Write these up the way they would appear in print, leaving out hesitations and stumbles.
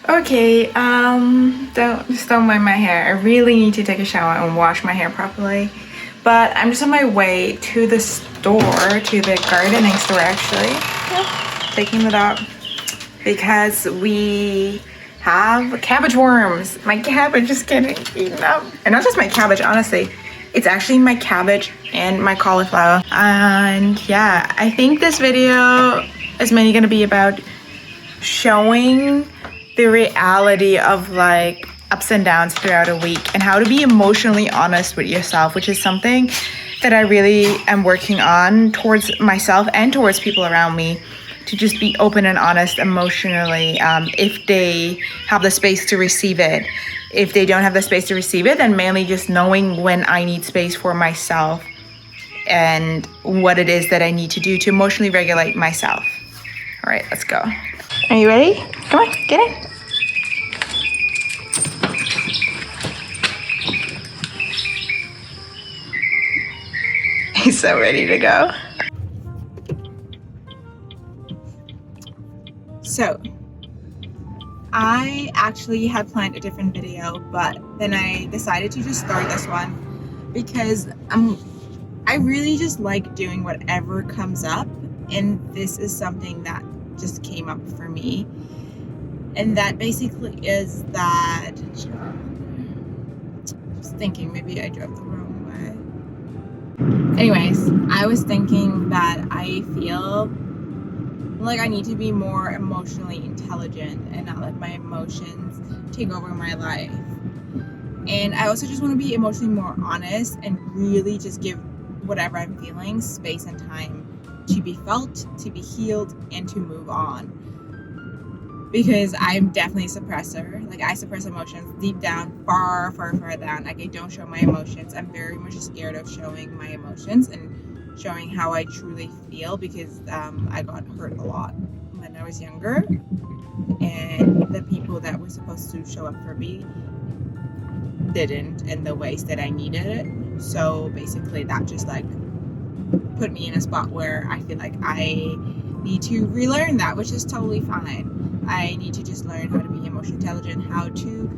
Okay, don't mind my hair. I really need to take a shower and wash my hair properly. But I'm just on my way to the store, to the gardening store actually. Yeah, taking the dog because we have cabbage worms. My cabbage is getting eaten up. And not just my cabbage, honestly. It's actually my cabbage and my cauliflower. And yeah, I think this video is mainly gonna be about showing the reality of like ups and downs throughout a week and how to be emotionally honest with yourself, which is something that I really am working on towards myself and towards people around me, to just be open and honest emotionally, if they have the space to receive it. If they don't have the space to receive it, then mainly just knowing when I need space for myself and what it is that I need to do to emotionally regulate myself. All right, let's go. Are you ready? Come on, get in. He's so ready to go. So, I actually had planned a different video, but then I decided to just start this one because I really just like doing whatever comes up, and this is something that just came up for me. And that basically is that, I was thinking maybe I drove the wrong way. Anyways, I was thinking that I feel like I need to be more emotionally intelligent and not let my emotions take over my life. And I also just want to be emotionally more honest and really just give whatever I'm feeling space and time to be felt, to be healed, and to move on. Because I'm definitely a suppressor. Like, I suppress emotions deep down, far down. Like, I don't show my emotions. I'm very much scared of showing my emotions and showing how I truly feel, because I got hurt a lot when I was younger. And the people that were supposed to show up for me didn't in the ways that I needed it. So basically that just like put me in a spot where I feel like I need to relearn that, which is totally fine. I need to just learn how to be emotionally intelligent, how to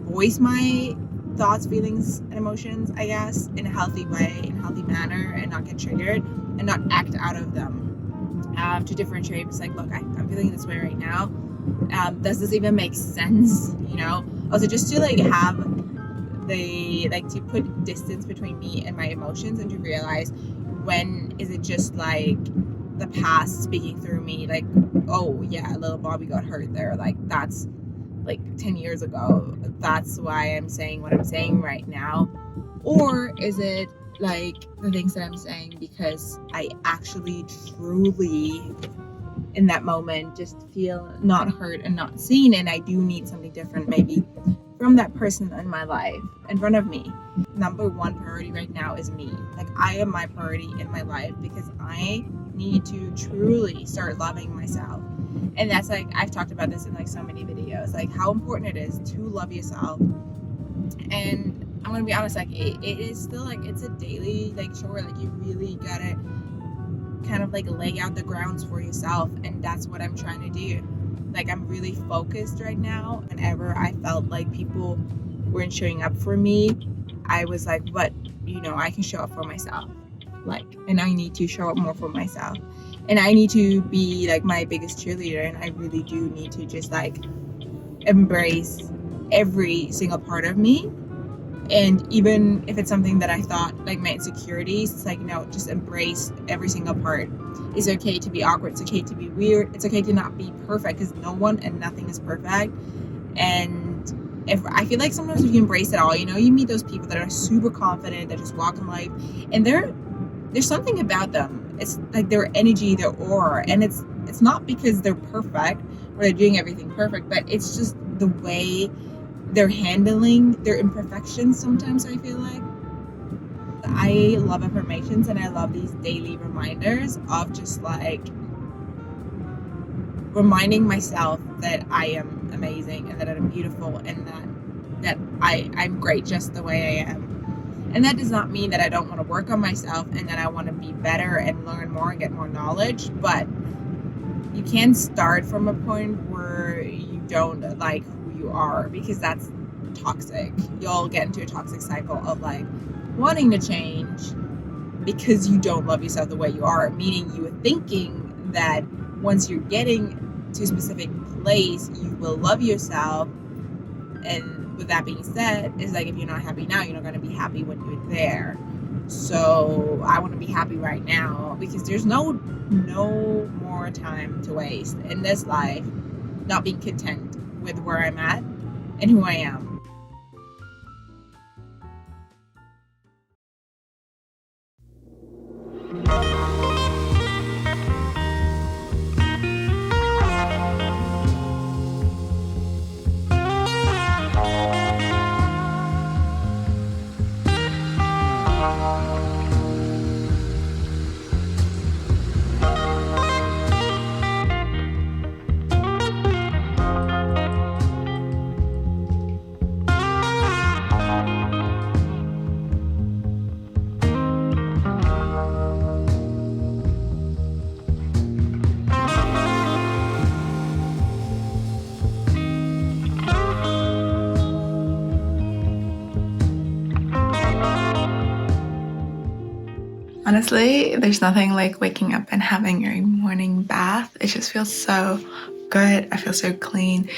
voice my thoughts, feelings, and emotions, I guess, in a healthy way, in a healthy manner, and not get triggered and not act out of them. To differentiate, it's like, look, I'm feeling this way right now. Does this even make sense? You know? Also, just to like have to put distance between me and my emotions, and to realize when is it just like the past speaking through me, like, oh yeah, little Bobby got hurt there, like that's like 10 years ago, that's why I'm saying what I'm saying right now. Or is it like the things that I'm saying because I actually truly in that moment just feel not heard and not seen, and I do need something different maybe from that person in my life in front of me. Number one priority right now is me. Like, I am my priority in my life because I need to truly start loving myself. And that's like, I've talked about this in like so many videos, like how important it is to love yourself. And I'm gonna be honest, like it is still like, it's a daily like chore. Like, you really gotta kind of like lay out the grounds for yourself, and that's what I'm trying to do. Like, I'm really focused right now. Whenever I felt like people weren't showing up for me, I was like, but you know, I can show up for myself. Like, and I need to show up more for myself, and I need to be like my biggest cheerleader, and I really do need to just like embrace every single part of me. And even if it's something that I thought like my insecurities, it's like, no, just embrace every single part. It's okay to be awkward, it's okay to be weird, it's okay to not be perfect, because no one and nothing is perfect. And if I feel like sometimes we can embrace it all, you know, you meet those people that are super confident, that just walk in life, and there's something about them. It's like their energy, their aura, and it's not because they're perfect or they're doing everything perfect, but it's just the way they're handling their imperfections. Sometimes I feel like I love affirmations, and I love these daily reminders of just like reminding myself that I am amazing, and that I'm beautiful, and that I'm great just the way I am. And that does not mean that I don't want to work on myself and that I want to be better and learn more and get more knowledge, but you can't start from a point where you don't like who you are, because that's toxic. You'll get into a toxic cycle of like wanting to change because you don't love yourself the way you are, meaning you are thinking that once you're getting to a specific place, you will love yourself. And with that being said, it's like if you're not happy now, you're not going to be happy when you're there. So I want to be happy right now, because there's no more time to waste in this life not being content with where I'm at and who I am. Honestly, there's nothing like waking up and having your morning bath. It just feels so good. I feel so clean,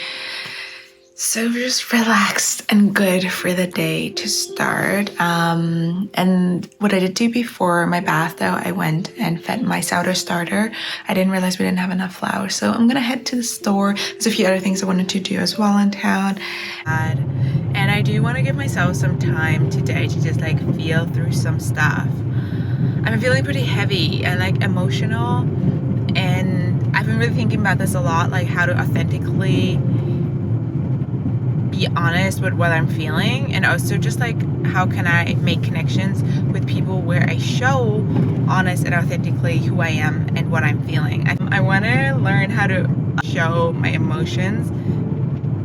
so just relaxed and good for the day to start. And what I did do before my bath, though, I went and fed my sourdough starter. I didn't realize we didn't have enough flour, so I'm gonna head to the store. There's a few other things I wanted to do as well in town. And I do want to give myself some time today to just like feel through some stuff. I've been feeling pretty heavy and like emotional, and I've been really thinking about this a lot, like how to authentically be honest with what I'm feeling, and also just like how can I make connections with people where I show honest and authentically who I am and what I'm feeling. I want to learn how to show my emotions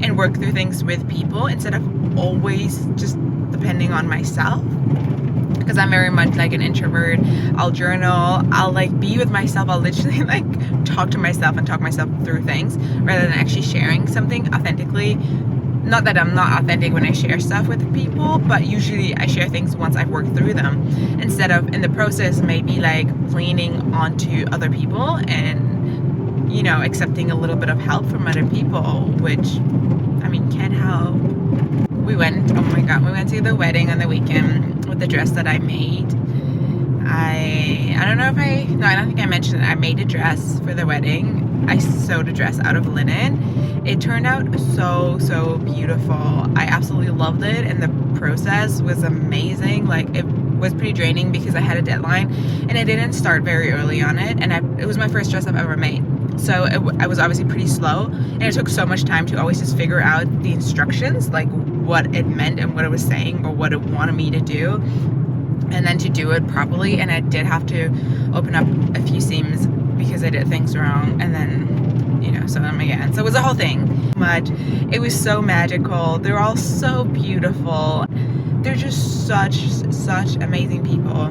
and work through things with people instead of always just depending on myself, because I'm very much like an introvert. I'll journal, I'll like be with myself, I'll literally like talk to myself and talk myself through things rather than actually sharing something authentically. Not that I'm not authentic when I share stuff with people, but usually I share things once I've worked through them, instead of in the process maybe like leaning onto other people and, you know, accepting a little bit of help from other people, which I mean can't help. We went to the wedding on the weekend with the dress that I made. I don't think I mentioned it. I made a dress for the wedding. I sewed a dress out of linen. It turned out so beautiful. I absolutely loved it, and the process was amazing. Like, it was pretty draining because I had a deadline and I didn't start very early on it, and it was my first dress I've ever made. So I was obviously pretty slow, and it took so much time to always just figure out the instructions, like what it meant and what it was saying or what it wanted me to do, and then to do it properly. And I did have to open up a few seams because I did things wrong, and then, you know, sew them again. So it was a whole thing. But it was so magical. They're all so beautiful. They're just such amazing people.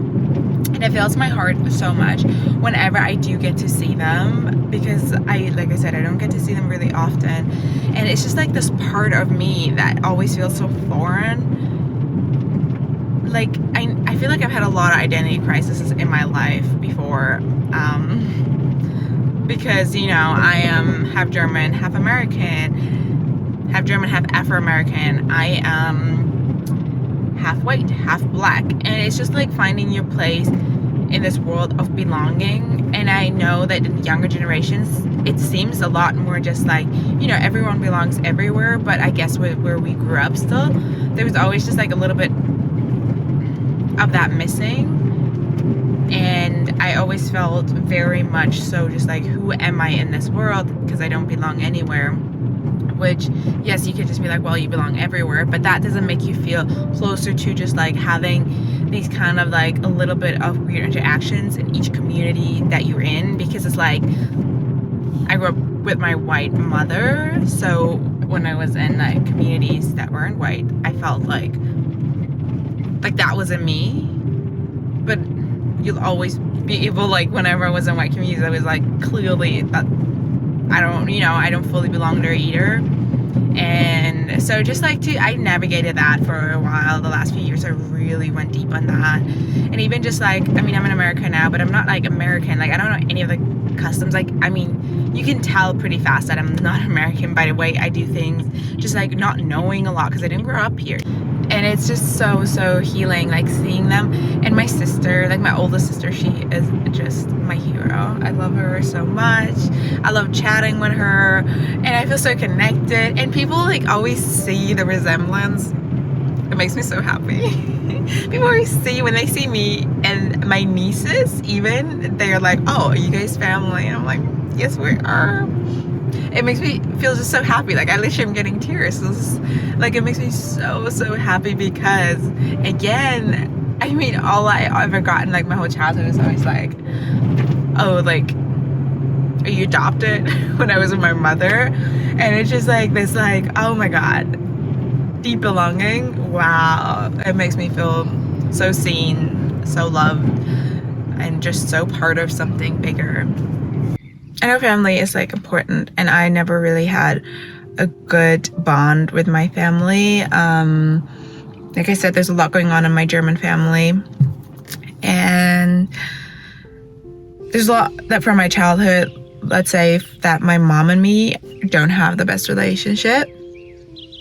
And it fills my heart so much whenever I do get to see them, because like I said, I don't get to see them really often. And it's just like this part of me that always feels so foreign. Like, I feel like I've had a lot of identity crises in my life before, because, you know, I am half German, half American, half German, half Afro-American. I am half white, half black, and it's just like finding your place in this world of belonging. And I know that in younger generations it seems a lot more just like, you know, everyone belongs everywhere, but I guess where we grew up still, there was always just like a little bit of that missing. And I always felt very much so just like, who am I in this world, because I don't belong anywhere. Which, yes, you could just be like, well, you belong everywhere, but that doesn't make you feel closer to just like having these kind of like a little bit of weird interactions in each community that you're in. Because it's like, I grew up with my white mother, so when I was in like communities that weren't white, I felt like that wasn't me. But, you'll always be able, like, whenever I was in white communities, I was like, clearly that, you know, that's me. And I felt like, okay, this is not me. And then I don't fully belong there either. And so just like I navigated that for a while. The last few years I really went deep on that. And even just like, I mean, I'm in America now, but I'm not like American. Like I don't know any of the customs. Like, I mean, you can tell pretty fast that I'm not American by the way I do things, just like not knowing a lot because I didn't grow up here. And it's just so healing, like seeing them. And my sister, like my oldest sister, she is just my hero. I love her so much. I love chatting with her, and I feel so connected. And people like always see the resemblance. It makes me so happy. People always see, when they see me and my nieces even, they're like, oh, are you guys family? And I'm like, yes, we are. It makes me feel just so happy. Like I literally am getting tears. Like it makes me so happy because, again, I mean, all I ever gotten like my whole childhood is always like, oh, like, are you adopted? When I was with my mother. And it's just like this, like, oh my God, deep belonging. Wow. It makes me feel so seen, so loved, and just so part of something bigger. I know family is like important, and I never really had a good bond with my family. Like I said, there's a lot going on in my German family, and there's a lot that from my childhood, let's say that my mom and me don't have the best relationship,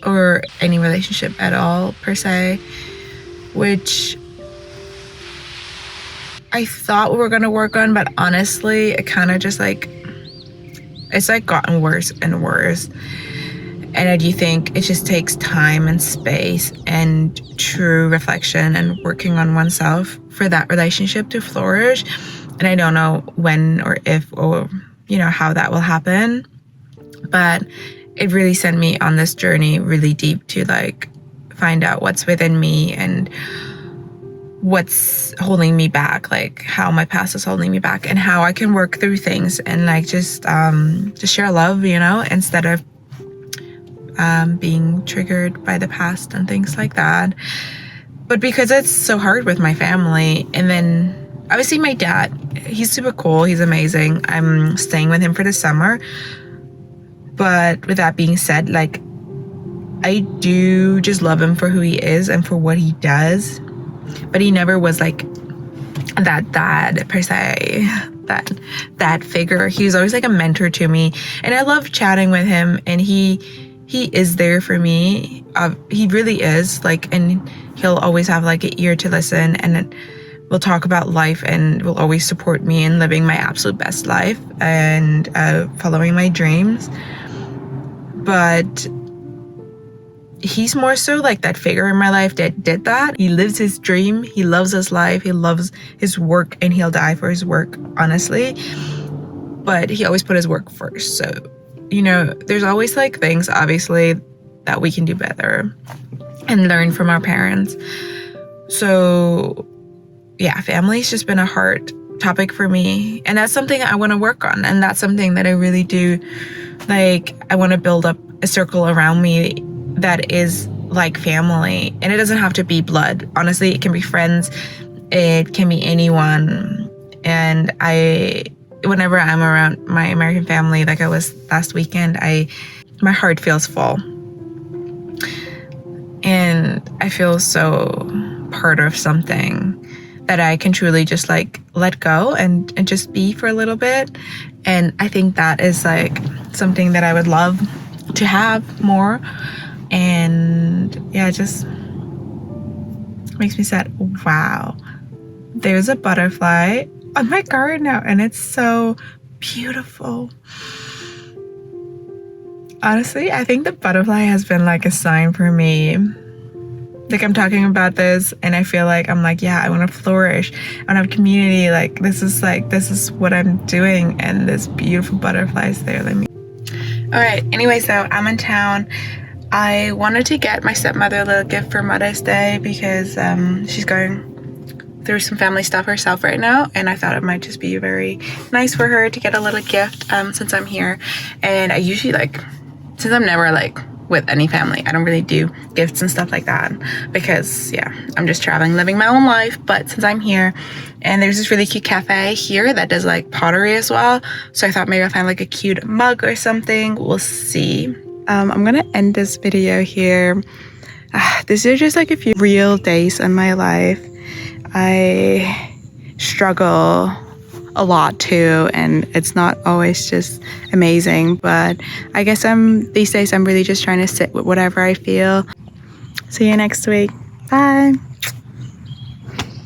or any relationship at all per se, which I thought we were gonna work on, but honestly, it kind of just like, it's like gotten worse and worse. And I do think it just takes time and space and true reflection and working on oneself for that relationship to flourish. And I don't know when or if or, how that will happen. But it really sent me on this journey really deep to like find out what's within me and what's holding me back, like how my past is holding me back, and how I can work through things and like just share love, instead of being triggered by the past and things like that. But because it's so hard with my family, and then obviously my dad, he's super cool, he's amazing. I'm staying with him for the summer. But with that being said, like I do just love him for who he is and for what he does. But he never was like that dad per se, that figure. He was always like a mentor to me, and I love chatting with him, and he is there for me. He really is, like, and he'll always have like an ear to listen, and we'll talk about life, and will always support me in living my absolute best life and following my dreams. But he's more so like that figure in my life that did that. He lives his dream. He loves his life. He loves his work, and he'll die for his work, honestly. But he always put his work first. So, there's always like things, obviously, that we can do better and learn from our parents. So, yeah, family's just been a hard topic for me. And that's something I want to work on. And that's something that I really do. Like, I want to build up a circle around me that is like family, and it doesn't have to be blood. Honestly, it can be friends, it can be anyone. And whenever I'm around my American family, like I was last weekend, my heart feels full, and I feel so part of something that I can truly just like let go and just be for a little bit. And I think that is like something that I would love to have more. And yeah, it just makes me sad. Wow, there's a butterfly on my garden now, and it's so beautiful. Honestly, I think the butterfly has been like a sign for me. Like, I'm talking about this, and I feel like I'm like, yeah, I want to flourish. I want to have community. Like, this is what I'm doing, and this beautiful butterfly is there. All right. Anyway, so I'm in town. I wanted to get my stepmother a little gift for Mother's Day because she's going through some family stuff herself right now, and I thought it might just be very nice for her to get a little gift since I'm here. And I usually, like, since I'm never like with any family. I don't really do gifts and stuff like that because yeah, I'm just traveling, living my own life. But since I'm here, and there's this really cute cafe here that does like pottery as well, so I thought maybe I'll find like a cute mug or something. We'll see. I'm gonna end this video here. These are just like a few real days in my life. I struggle a lot too, and it's not always just amazing, but I guess these days I'm really just trying to sit with whatever I feel. See you next week. Bye.